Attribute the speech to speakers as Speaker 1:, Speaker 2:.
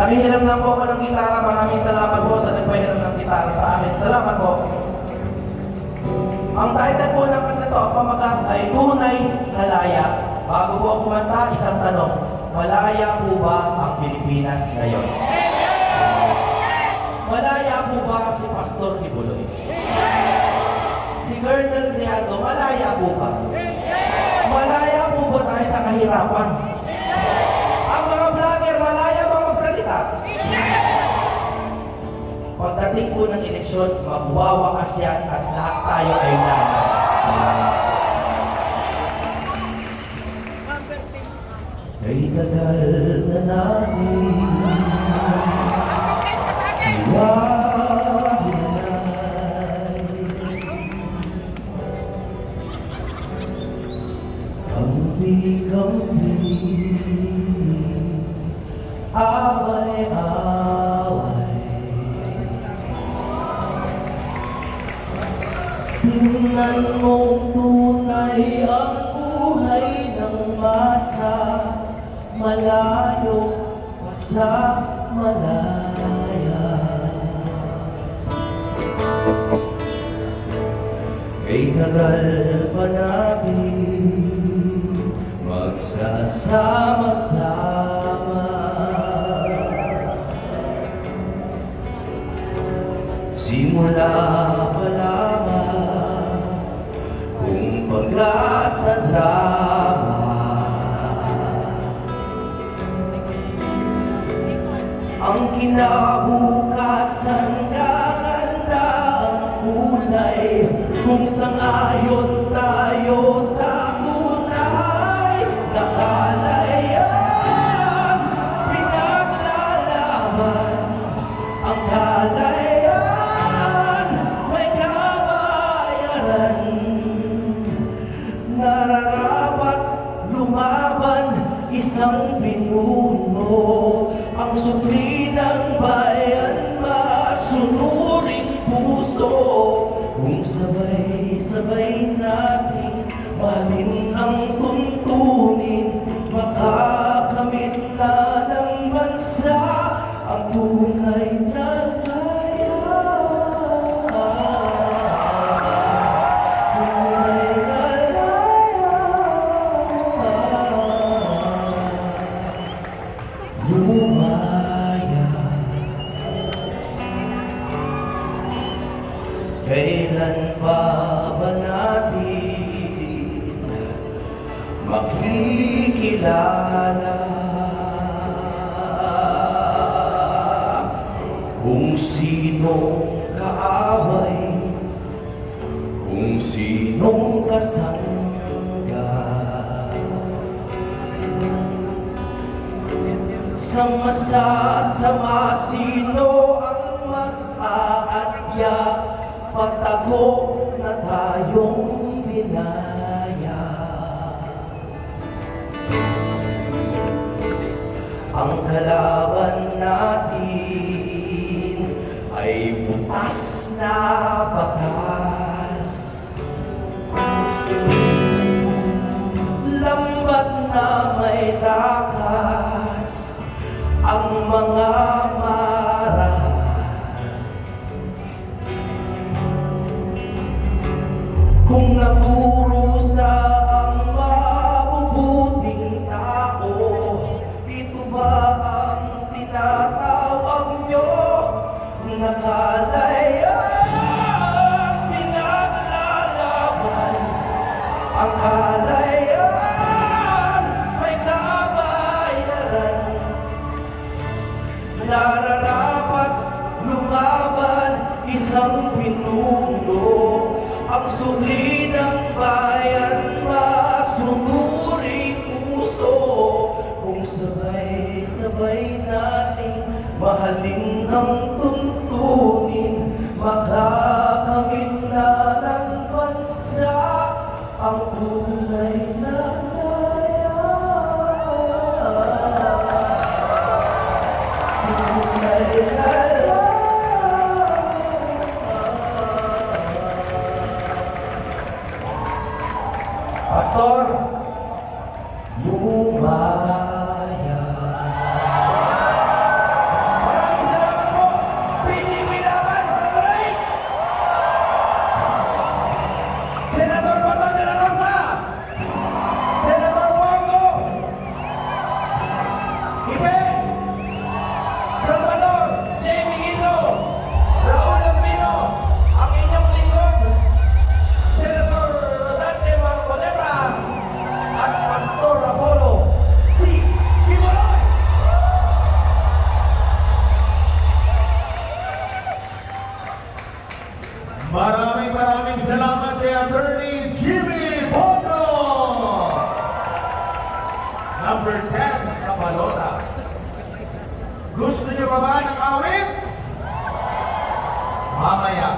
Speaker 1: Nanghihiram lang po ako ng gitara. Maraming salamat po sa nagpahiram ng gitara sa amin. Salamat po. Ang title po ng kanta to, pamagat ay Tunay na Laya. Bago po ako kumanta, isang tanong. Malaya po ba ang Pilipinas ngayon? Malaya po ba si Pastor Kibuloy? Si Colonel Criado, malaya po ba? Malaya po ba tayo sa kahirapan? Ang mga vlogger, malaya ba magsalita? Pagdating po ng eleksyon, magwawakas yan at lahat tayo ay lahat. Kay tagal na natin kampi-kampi, away-away. Tingnan mong tunay ang buhay ng masa, malayo pa sa malaya. Kay tagal pa namin magsasama-sama, simula pa lamang kung pag-asa drama. Ang kinabukasan gaganda ang kulay, kung sang-ayon tayo sa tunay na kalayaan. Pinaglalaban ang kalayaan, may kabayaran. Nararapat lumaban isang pinuno, ang supli ng bayan masunuring puso. Kung sabay-sabay natin mahalin ang tuntunin, makakamit na ng bansa ang tunay na laya. Tunay na laya. Lumaya. Kailan pa ba natin makikilala kung sinong kaaway, kung sinong kasangga? Sa masasama sino ang mag-aadya, patago na tayong dinaya. Ang kalaban natin ay butas na batas, lambat na may takas ang mga maras. Kung naturusa ang mabubuting tao, ito ba ang tinatawag nyo na kalayaan? Pinaglalaban ang kalayaan, may kabayaran. Nararapat lumaban isang pinuno, ang suli ng bayan masunuring puso. Kung sabay-sabay natin mahalin ang tuntunin, makakamit na ng bansa ang tunay na laya. Tunay na laya. Pastor, lumaya. Pastor Apollo C. Quiboloy.
Speaker 2: Maraming salamat kay Attorney Jimmy Bono! Number 10 sa balota. Gusto niyo pa ba ng awit? Mamaya.